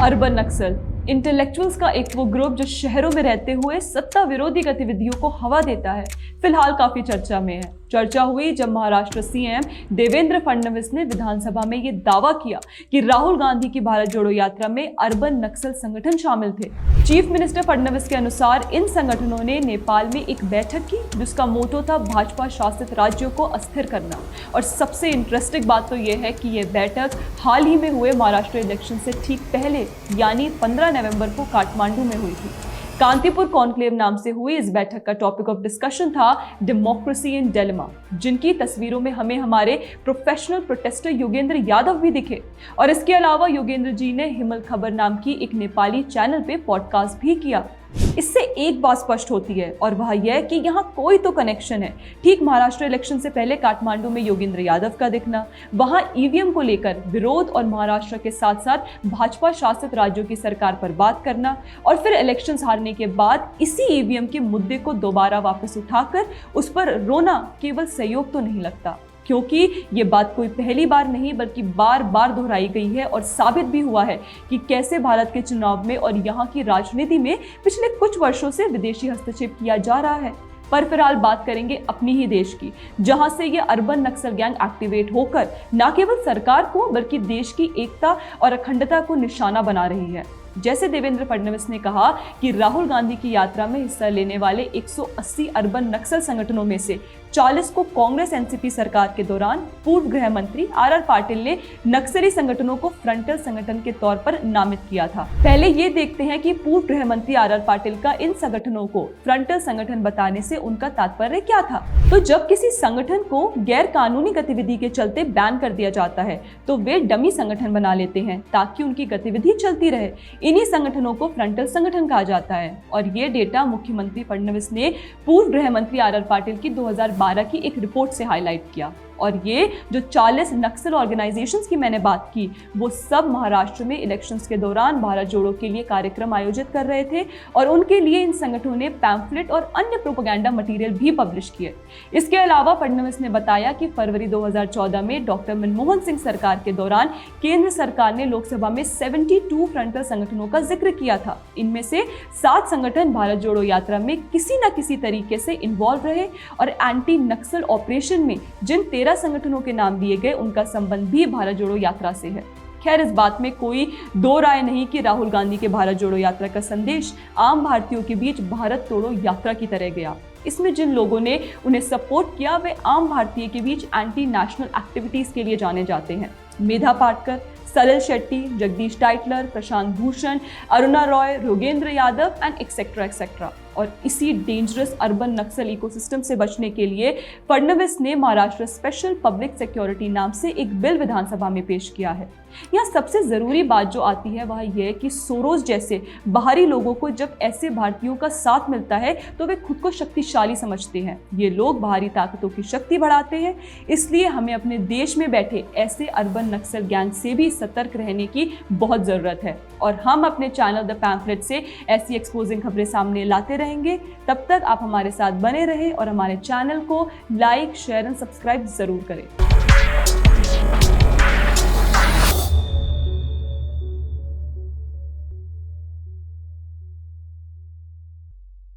Urban नक्सल intellectuals का एक वो ग्रुप जो शहरों में रहते हुए सत्ता विरोधी गतिविधियों को हवा देता है, फिलहाल काफी चर्चा में है। चर्चा हुई जब महाराष्ट्र सीएम देवेंद्र फडणवीस ने विधानसभा में ये दावा किया कि राहुल गांधी की भारत जोड़ो यात्रा में अर्बन नक्सल संगठन शामिल थे। चीफ मिनिस्टर फडणवीस के अनुसार इन संगठनों ने नेपाल में एक बैठक की जिसका मोटो था भाजपा शासित राज्यों को अस्थिर करना। और सबसे इंटरेस्टिंग बात तो यह है कि यह बैठक हाल ही में हुए महाराष्ट्र इलेक्शन से ठीक पहले यानी 15 नवंबर को काठमांडू में हुई थी। कांतिपुर कॉन्क्लेव नाम से हुई इस बैठक का टॉपिक ऑफ डिस्कशन था डेमोक्रेसी इन डिलेमा, जिनकी तस्वीरों में हमें हमारे प्रोफेशनल प्रोटेस्टर योगेंद्र यादव भी दिखे। और इसके अलावा योगेंद्र जी ने हिमल खबर नाम की एक नेपाली चैनल पे पॉडकास्ट भी किया। इससे एक बात स्पष्ट होती है और वह यह कि यहाँ कोई तो कनेक्शन है। ठीक महाराष्ट्र इलेक्शन से पहले काठमांडू में योगेंद्र यादव का दिखना, वहां ईवीएम को लेकर विरोध और महाराष्ट्र के साथ साथ भाजपा शासित राज्यों की सरकार पर बात करना और फिर इलेक्शंस हारने के बाद इसी ईवीएम के मुद्दे को दोबारा वापस उठाकर उस पर रोना केवल सहयोग तो नहीं लगता, क्योंकि ये बात कोई पहली बार नहीं बल्कि बार बार दोहराई गई है और साबित भी हुआ है कि कैसे भारत के चुनाव में और यहाँ की राजनीति में पिछले कुछ वर्षों से विदेशी हस्तक्षेप किया जा रहा है। पर फिलहाल बात करेंगे अपनी ही देश की, जहां से ये अर्बन नक्सल गैंग एक्टिवेट होकर न केवल सरकार को बल्कि देश की एकता और अखंडता को निशाना बना रही है। जैसे देवेंद्र फडणवीस ने कहा कि राहुल गांधी की यात्रा में हिस्सा लेने वाले 180 अर्बन नक्सल संगठनों में से 40 को कांग्रेस एनसीपी सरकार के दौरान पूर्व गृह मंत्री आर पाटिल ने नक्सली संगठनों को फ्रंटल संगठन के तौर पर नामित किया था। पहले ये देखते हैं कि पूर्व गृह मंत्री आर पाटिल का इन संगठनों को फ्रंटल संगठन बताने से उनका तात्पर्य क्या था। तो जब किसी संगठन को गैर कानूनी गतिविधि के चलते बैन कर दिया जाता है तो वे डमी संगठन बना लेते हैं ताकि उनकी गतिविधि चलती रहे। इन्हीं संगठनों को फ्रंटल संगठन कहा जाता है और ये डेटा मुख्यमंत्री फडणवीस ने पूर्व गृह मंत्री आर पाटिल की 2012 की एक रिपोर्ट से हाईलाइट किया। और ये जो 40 नक्सल ऑर्गेनाइजेशंस की मैंने बात की वो सब महाराष्ट्र में इलेक्शंस के दौरान भारत जोड़ो के लिए कार्यक्रम आयोजित कर रहे थे और उनके लिए इन संगठनों ने पैम्फलेट और अन्य प्रोपेगेंडा मटेरियल भी पब्लिश किए। इसके अलावा फडणवीस ने बताया कि फरवरी 2014 में डॉक्टर मनमोहन सिंह सरकार के दौरान केंद्र सरकार ने लोकसभा में 72 फ्रंटल संगठनों का जिक्र किया था। इनमें से 7 संगठन भारत जोड़ो यात्रा में किसी न किसी तरीके से इन्वॉल्व रहे और एंटी नक्सल ऑपरेशन में जिन 13 संगठनों के नाम दिए गए उनका संबंध भी भारत जोड़ो यात्रा से है। खैर, इस बात में कोई दो राय नहीं कि राहुल गांधी के भारत जोड़ो यात्रा का संदेश आम भारतीयों के बीच भारत तोड़ो यात्रा की तरह गया। इसमें जिन लोगों ने उन्हें सपोर्ट किया वे आम भारतीय के बीच एंटी नेशनल एक्टिविटीज के लिए जाने जाते हैं। Medha Patkar, Salil Shetty, Jagdish Tytler, Prashant Bhushan, Aruna Roy, Yogendra Yadav and etcetera etcetera. और इसी डेंजरस अर्बन नक्सल इकोसिस्टम से बचने के लिए फडणवीस ने महाराष्ट्र स्पेशल पब्लिक सिक्योरिटी नाम से एक बिल विधानसभा में पेश किया है। यहाँ सबसे जरूरी बात जो आती है वह यह कि सोरोस जैसे बाहरी लोगों को जब ऐसे भारतीयों का साथ मिलता है तो वे खुद को शक्तिशाली समझते हैं। ये लोग बाहरी ताकतों की शक्ति बढ़ाते हैं, इसलिए हमें अपने देश में बैठे ऐसे अर्बन नक्सल गैंग से भी सतर्क रहने की बहुत जरूरत है। और हम अपने चैनल द पैम्फलेट से ऐसी एक्सपोजिंग खबरें सामने लाते रहेंगे। तब तक आप हमारे साथ बने रहें और हमारे चैनल को लाइक, शेयर एंड सब्सक्राइब जरूर करें।